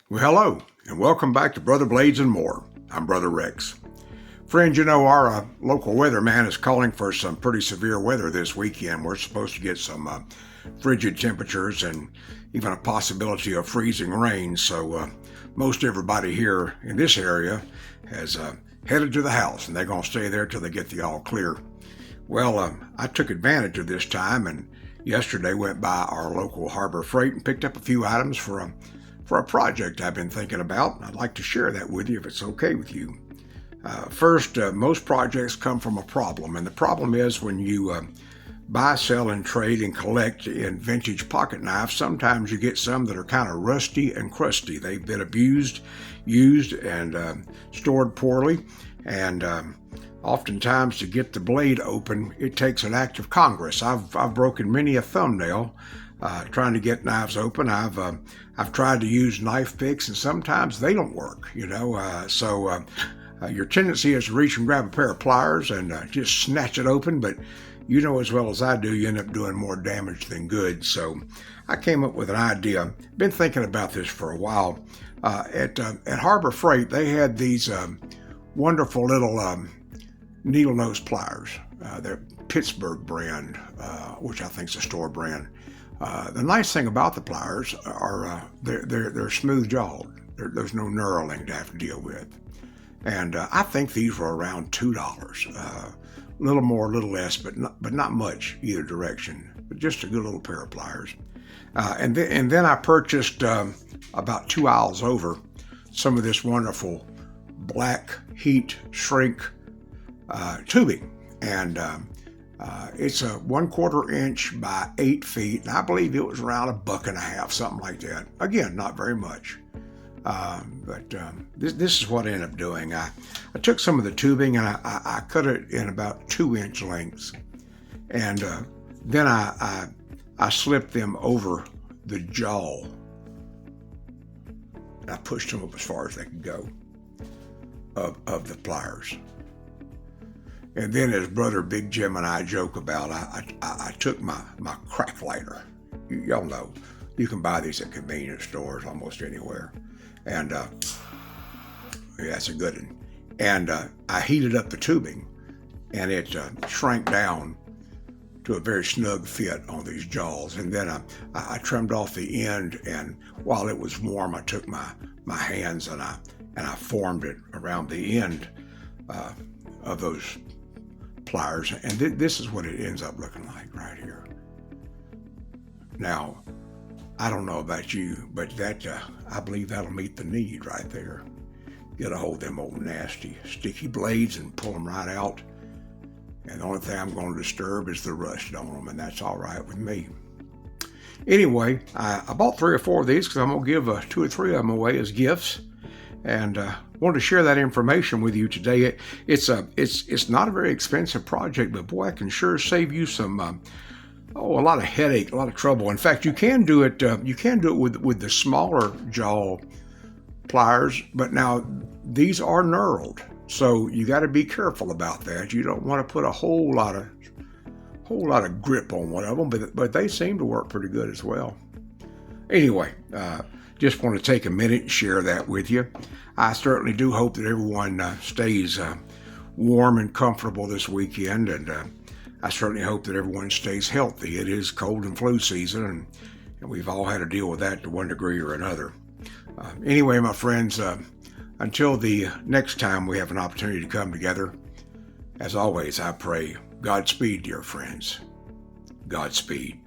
Well, hello, and welcome back to Brother Blades and More. I'm Brother Rex. Friends, our local weatherman is calling for some pretty severe weather this weekend. We're supposed to get some frigid temperatures and even a possibility of freezing rain. So most everybody here in this area has headed to the house, and they're going to stay there till they get the all clear. Well, I took advantage of this time, and yesterday went by our local Harbor Freight and picked up a few items for a project I've been thinking about. I'd like to share that with you if it's okay with you. First, most projects come from a problem, and the problem is when you buy, sell, and trade and collect in vintage pocket knives, sometimes you get some that are kind of rusty and crusty. They've been abused, used, and stored poorly, and oftentimes to get the blade open, it takes an act of Congress. I've broken many a thumbnail trying to get knives open. I've tried to use knife picks, and sometimes they don't work. So your tendency is to reach and grab a pair of pliers and just snatch it open, but you know as well as I do, you end up doing more damage than good. So I came up with an idea. Been thinking about this for a while. At Harbor Freight, they had these wonderful little needle nose pliers. They're Pittsburgh brand, which I think is a store brand. The nice thing about the pliers are they're smooth jawed. There's no knurling to have to deal with. And I think these were around $2. A little more, a little less, but not much either direction. But just a good little pair of pliers. And then I purchased about 2 aisles over some of this wonderful black heat shrink tubing, and it's a 1/4 inch by 8 feet, and I believe it was around $1.50, something like that. Again, not very much. But this is what I ended up doing. I took some of the tubing and I cut it in about 2-inch lengths, and then I slipped them over the jaw. I pushed them up as far as they could go of the pliers. And then, as Brother Big Jim and I joke about, I took my crack lighter. Y'all know, you can buy these at convenience stores almost anywhere. And yeah, that's a good one. And I heated up the tubing, and it shrank down to a very snug fit on these jaws. And then I trimmed off the end, and while it was warm, I took my hands and I formed it around the end of those pliers, and this is what it ends up looking like right here. Now, I don't know about you, but that I believe that'll meet the need right there. Get a hold of them old nasty sticky blades and pull them right out. And the only thing I'm going to disturb is the rust on them, and that's all right with me. Anyway, I bought 3 or 4 of these because I'm going to give 2 or 3 of them away as gifts, and wanted to share that information with you today. It's not a very expensive project, but boy, it can sure save you some a lot of headache, a lot of trouble. In fact, you can do it. You can do it with the smaller jaw pliers, but now these are knurled, so you got to be careful about that. You don't want to put a whole lot of grip on one of them, but they seem to work pretty good as well. Anyway, just want to take a minute and share that with you. I certainly do hope that everyone stays warm and comfortable this weekend, and I certainly hope that everyone stays healthy. It is cold and flu season, and we've all had to deal with that to one degree or another. Anyway, my friends, until the next time we have an opportunity to come together, as always, I pray Godspeed, dear friends. Godspeed.